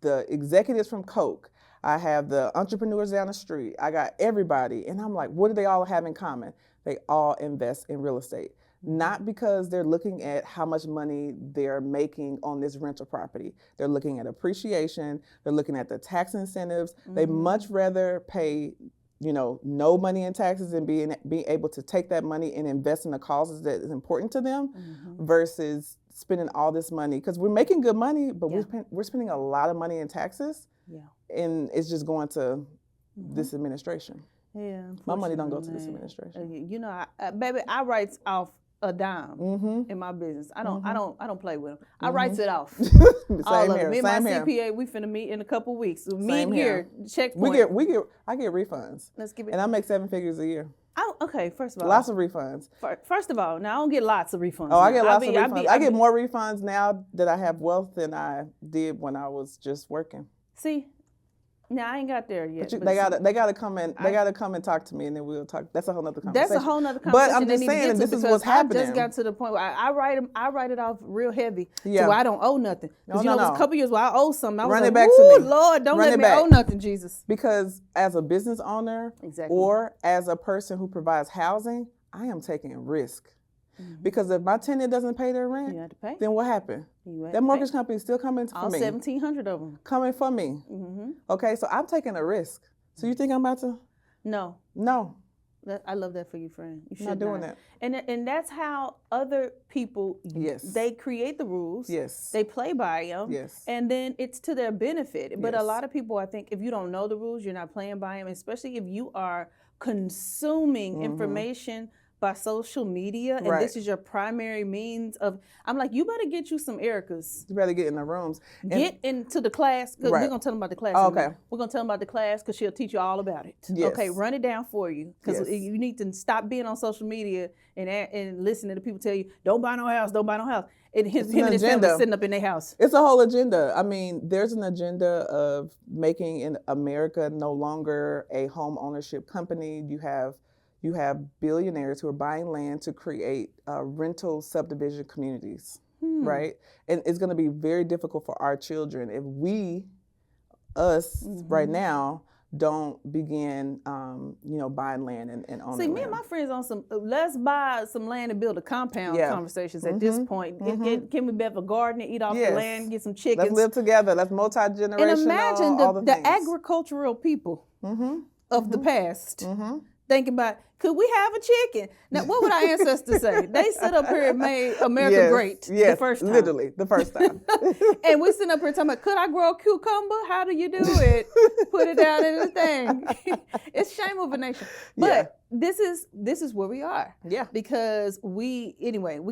the executives from Coke, I have the entrepreneurs down the street, I got everybody, and I'm like, what do they all have in common? They all invest in real estate. Not because they're looking at how much money they're making on this rental property. They're looking at appreciation. They're looking at the tax incentives. They much rather pay, no money in taxes and being able to take that money and invest in the causes that is important to them versus spending all this money. Because we're making good money, but we're spending a lot of money in taxes, and it's just going to this administration. Yeah, my money don't go to this administration. Baby, I write off a dime in my business. I don't play with them. I write it off. All of it. Me and my CPA, we finna meet in a couple weeks. So meet here, checkpoint. I get refunds. Let's give it. And I make 7 figures a year. Okay, first of all. Lots of refunds. First of all, now I don't get lots of refunds. Oh, I get lots of refunds. I get more refunds now that I have wealth than I did when I was just working. See? No, I ain't got there yet. But they gotta come and talk to me, and then we'll talk. That's a whole nother conversation. That's a whole nother conversation. But I'm just saying, this is what's happening. I just got to the point where I write it off real heavy, so I don't owe nothing. Because it was a couple years where I owe something. I was Run like, it back to me. Lord, don't let me owe nothing, Jesus. Because as a business owner, or as a person who provides housing, I am taking risk. Because if my tenant doesn't pay their rent, You have to pay. then what happened? You have That to mortgage pay. company is still coming for All me. 1,700 of them. Coming for me. Okay, so I'm taking a risk. So you think I'm about to? No. No. I love that for you, friend. You should Not doing that. And that's how other people, Yes. they create the rules. Yes. They play by them. Yes. And then it's to their benefit. But a Yes. lot of people, I think, if you don't know the rules, you're not playing by them, especially if you are consuming information by social media and Right. this is your primary means of, I'm like, you better get you some Erikas. You better get in the rooms. Get into the class, because Right. we're going to tell them about the class. Oh, in a minute. okay. We're going to tell them about the class because she'll teach you all about it. Yes. Okay, run it down for you. Because Yes. you need to stop being on social media and listening to people tell you, don't buy no house, don't buy no house. And him and his family sitting up in their house. It's a whole agenda. I mean, there's an agenda of making in America no longer a home ownership company. You have billionaires who are buying land to create rental subdivision communities, right? And it's going to be very difficult for our children if us right now, don't begin, buying land and owning See, me land. and my friends on some, let's buy some land and build a compound conversations at this point. Can we have a garden and eat off the land, get some chickens? Let's live together. Let's multi-generational, and imagine all the the things. agricultural people of the past. Thinking about, could we have a chicken? Now, what would our ancestors say? They stood up here and made America great the first time. Literally, the first time. And we sitting up here talking about, could I grow a cucumber? How do you do it? Put it down in the thing. It's shame of a nation. But this is where we are. Yeah. Because we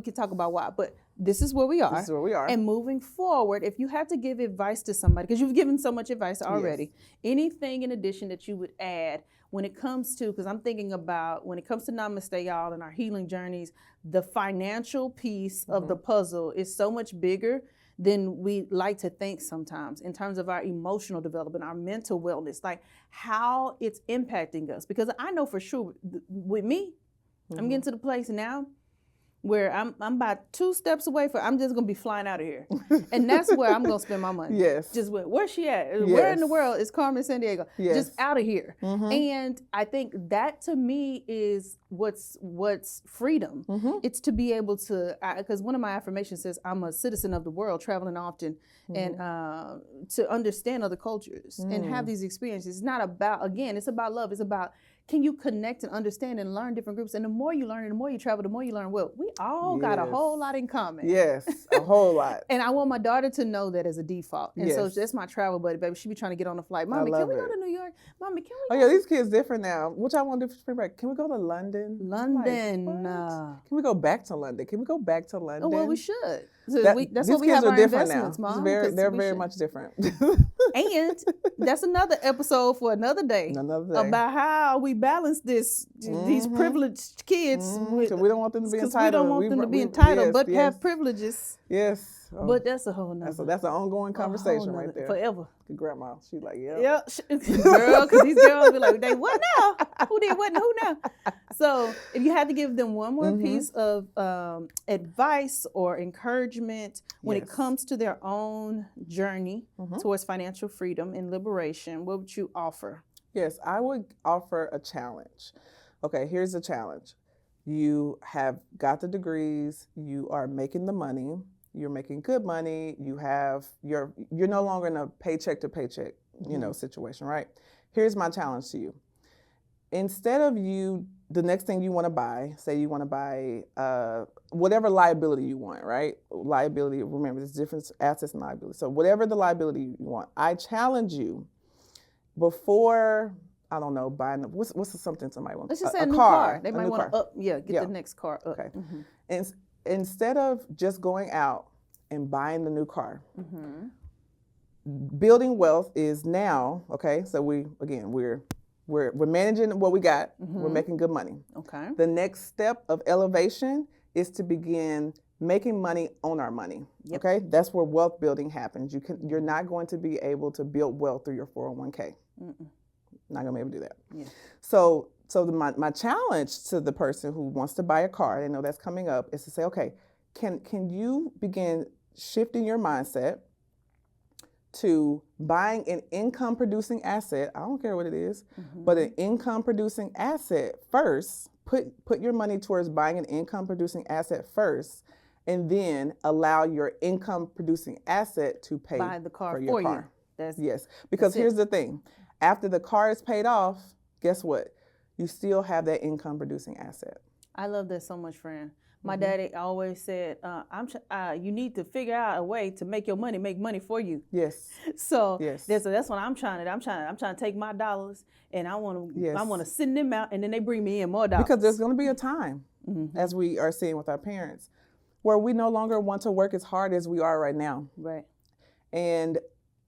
could talk about why, but this is where we are. This is where we are. And moving forward, if you have to give advice to somebody, because you've given so much advice already, anything in addition that you would add when it comes to, because I'm thinking about when it comes to Namaste Y'all and our healing journeys, the financial piece of the puzzle is so much bigger than we like to think sometimes in terms of our emotional development, our mental wellness, like how it's impacting us. Because I know for sure with me, I'm getting to the place now where I'm about 2 steps away from, I'm just going to be flying out of here. And that's where I'm going to spend my money. Yes. Just where's she at? Where in the world is Carmen Sandiego? Yes. Just out of here. And I think that to me is what's freedom. It's to be able to, because one of my affirmations says I'm a citizen of the world, traveling often, and to understand other cultures and have these experiences. It's not about, again, it's about love. It's about, can you connect and understand and learn different groups? And the more you learn and the more you travel, the more you learn. Well, we all got a whole lot in common. Yes, a whole lot. And I want my daughter to know that as a default. And so Yes. that's my travel buddy, baby. She be trying to get on the flight. Mommy, can we go to New York? Mommy, can we Oh, yeah, these kids different now. What y'all want to do for spring break? Can we go to London? London. What? Can we go back to London? Can we go back to London? Oh, well, we should. So that's these what we kids have are our different investments, now. Mom. They're very much different. And that's another episode for another day. Another day. About how we balance these privileged kids. So we don't want them to be entitled. We don't want them to be entitled, but have privileges. Yes. Oh, But that's a whole nother. that's an ongoing conversation right there. Forever. Grandma, she's like, yeah. Yeah, girl, because these girls be like, they what now? Who did what and who now? So if you had to give them one more piece of advice or encouragement when it comes to their own journey towards financial freedom and liberation, what would you offer? Yes, I would offer a challenge. Okay, here's the challenge. You have got the degrees, you are making the money, you're making good money, you're no longer in a paycheck to paycheck, situation, right? Here's my challenge to you. Instead of the next thing you want to buy, say you want to buy whatever liability you want, right? Liability, remember, there's different assets and liability. So whatever the liability you want, I challenge you before, I don't know, buying, what's something somebody wants? Let's just say a new car. They might want to get Yeah. the next car up. Okay. And instead of just going out and buying the new car, building wealth is now, okay, so we're managing what we got, we're making good money. Okay. The next step of elevation is to begin making money on our money. Yep. Okay, that's where wealth building happens. You're not going to be able to build wealth through your 401k. Not gonna be able to do that. Yeah. So my challenge to the person who wants to buy a car, they know that's coming up, is to say, okay, can you begin shifting your mindset to buying an income producing asset? I don't care what it is, but an income producing asset first, put your money towards buying an income producing asset first, and then allow your income producing asset to pay Buy the car for your for car. you. That's Yes, because that's it. here's the thing. After the car is paid off, guess what? You still have that income producing asset. I love that so much, friend. My daddy always said, you need to figure out a way to make your money make money for you. Yes. So Yes. that's what I'm trying to. I'm trying to take my dollars and I want to send them out, and then they bring me in more dollars. Because there's going to be a time, as we are seeing with our parents, where we no longer want to work as hard as we are right now. Right. And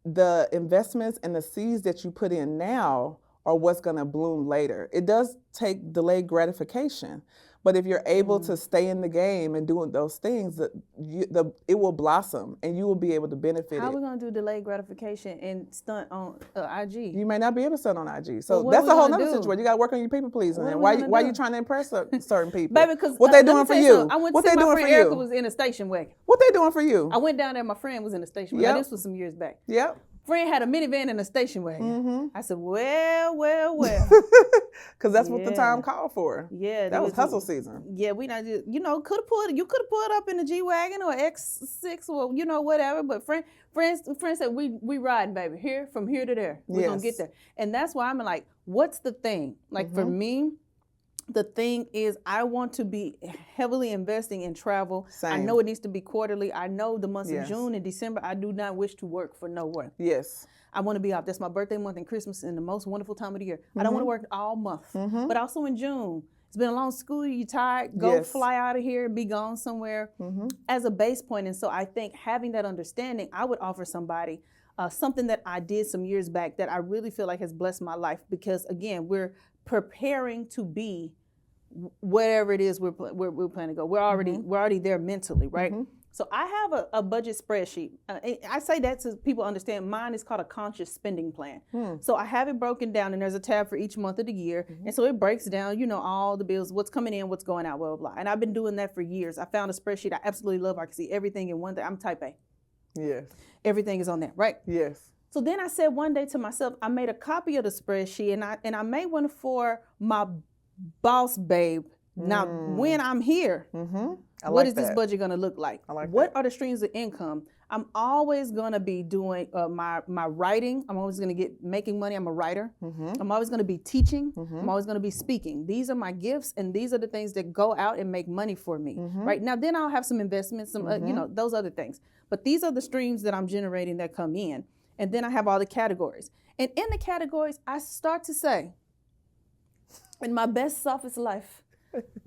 the investments and the seeds that you put in now are what's going to bloom later. It does take delayed gratification, but if you're able to stay in the game and doing those things, it will blossom and you will be able to benefit. How are we going to do delayed gratification and stunt on IG? You may not be able to stunt on IG. So Well, that's a whole other do? situation. You got to work on your people pleasing. What And are we why gonna you do? trying to impress certain people? Baby, because what they doing for you? I went What to see they my doing friend for Erika you? was in a station wagon. What they doing for you? I went down there. My friend was in a station wagon. Yep. Now, this was some years back. Yep. Friend had a minivan and a station wagon. I said, well. Because that's what the time called for. Yeah, that was hustle season. Yeah, we not just, you could have pulled up in the G wagon or X6 or whatever. But friends said we riding, baby, from here to there. We're gonna get there, and that's why I'm like, what's the thing? Like for me, the thing is, I want to be heavily investing in travel. Same. I know it needs to be quarterly. I know the months of June and December, I do not wish to work for no one. Yes. I want to be off. That's my birthday month and Christmas and the most wonderful time of the year. I don't want to work all month, but also in June. It's been a long school year, you're tired, go fly out of here and be gone somewhere as a base point. And so I think having that understanding, I would offer somebody something that I did some years back that I really feel like has blessed my life, because again, we're preparing to be whatever it is we're planning to go. We're already there mentally, right? So I have a budget spreadsheet. I say that so people understand. Mine is called a conscious spending plan. So I have it broken down, and there's a tab for each month of the year. And so it breaks down, all the bills, what's coming in, what's going out, blah, blah, blah. And I've been doing that for years. I found a spreadsheet I absolutely love. I can see everything in one thing. I'm type A. Yes. Everything is on there, right? Yes. So then I said one day to myself, I made a copy of the spreadsheet, and I made one for my boss babe. Now, when I'm here, what is this budget going to look like? What are the streams of income? I'm always going to be doing my writing. I'm always going to making money. I'm a writer. I'm always going to be teaching. I'm always going to be speaking. These are my gifts, and these are the things that go out and make money for me. Right now, then I'll have some investments, some those other things. But these are the streams that I'm generating that come in, and then I have all the categories. And in the categories, I start to say, in my best selfish life,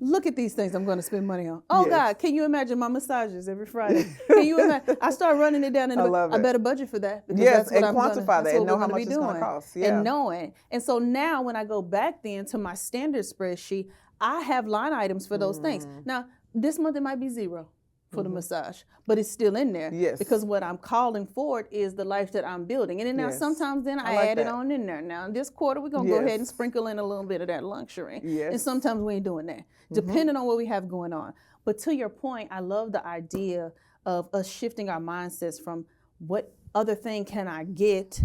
look at these things I'm going to spend money on. Oh, God, can you imagine my massages every Friday? Can you imagine? I start running it down in I better budget for that. Because that's what and quantify that and know how much it's going to cost. Yeah. And knowing. And so now when I go back then to my standard spreadsheet, I have line items for those things. Now, this month it might be zero for the massage, but it's still in there. Yes. Because what I'm calling forward is the life that I'm building. And then now sometimes then I add it on in there. Now this quarter we're going to go ahead and sprinkle in a little bit of that luxury. Yes. And sometimes we ain't doing that, depending on what we have going on. But to your point, I love the idea of us shifting our mindsets from what other thing can I get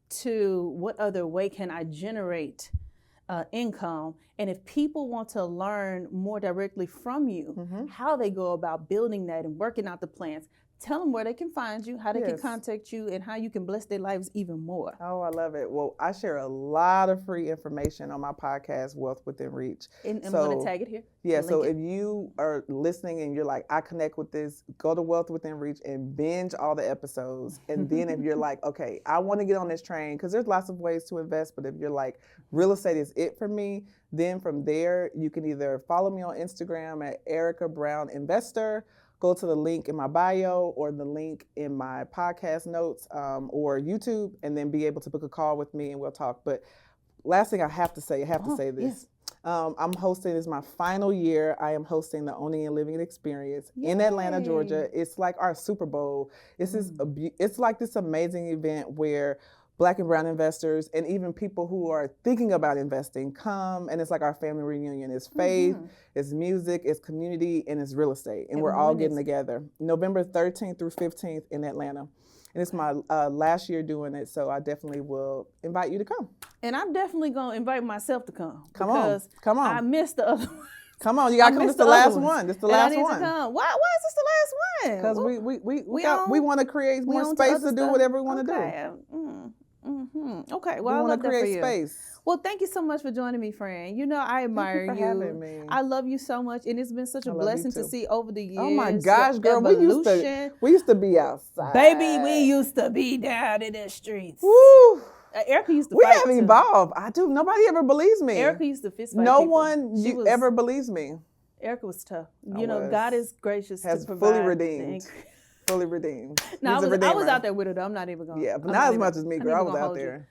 to what other way can I generate income. And if people want to learn more directly from you, how they go about building that and working out the plans, tell them where they can find you, how they can contact you, and how you can bless their lives even more. Oh, I love it. Well, I share a lot of free information on my podcast, Wealth Within Reach. And I'm going to tag it here. Yeah, so if you are listening and you're like, I connect with this, go to Wealth Within Reach and binge all the episodes. And then if you're like, okay, I want to get on this train, because there's lots of ways to invest, but if you're like, real estate is it for me, then from there, you can either follow me on Instagram at Erika Brown Investor, go to the link in my bio or the link in my podcast notes or YouTube, and then be able to book a call with me and we'll talk. But last thing I have to say this. Yes. I'm hosting, this is my final year. I am hosting the Owning and Living Experience in Atlanta, Georgia. It's like our Super Bowl. It's like this amazing event where Black and brown investors and even people who are thinking about investing come, and it's like our family reunion. It's faith, it's music, it's community, and it's real estate. And we're all getting together. November 13th through 15th in Atlanta. And it's my last year doing it, so I definitely will invite you to come. And I'm definitely going to invite myself to come. Come on. I missed the other one. Come on, you gotta come. This is the last one. This is the last one. Why is this the last one? Because we want to create more space to do whatever we want to do. Okay. Well, I love that for you. Space. Well, thank you so much for joining me, friend. You know, I admire you. Having me. I love you so much, and it's been such a blessing to see over the years. Oh my gosh, girl, we used to be outside. Baby, we used to be down in the streets. Woo! Erika used to We fight have too. Evolved. I do. Nobody ever believes me. Erika used to fist fight No people. one ever believes me. Erika was tough. You know, God is gracious has to provide. Fully redeemed. Fully redeemed. No, I was out there with her, though. I'm not even going to. Yeah, but not as much as me, girl. I was out there.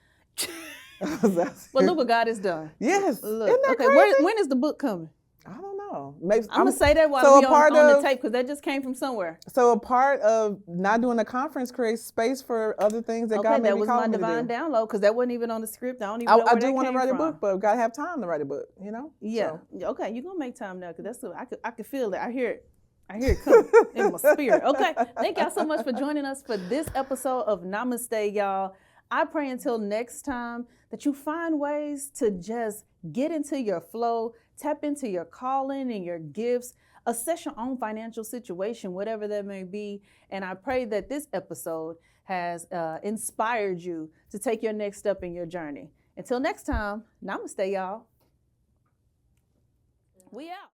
Well, look what God has done. Yes. Look. Isn't that okay, crazy? when is the book coming? I don't know. Maybe I'm going to say that while we're on the tape, because that just came from somewhere. So a part of not doing a conference creates space for other things that God may be calling me to do. that was my divine download, because that wasn't even on the script. I don't even know where I do want to write a book, but I've got to have time to write a book, you know? Yeah. So. Okay, you're going to make time now, because I could feel it. I hear it coming in my spirit. Okay, thank y'all so much for joining us for this episode of Namaste, y'all. I pray until next time that you find ways to just get into your flow, tap into your calling and your gifts, assess your own financial situation, whatever that may be. And I pray that this episode has inspired you to take your next step in your journey. Until next time, namaste, y'all. We out.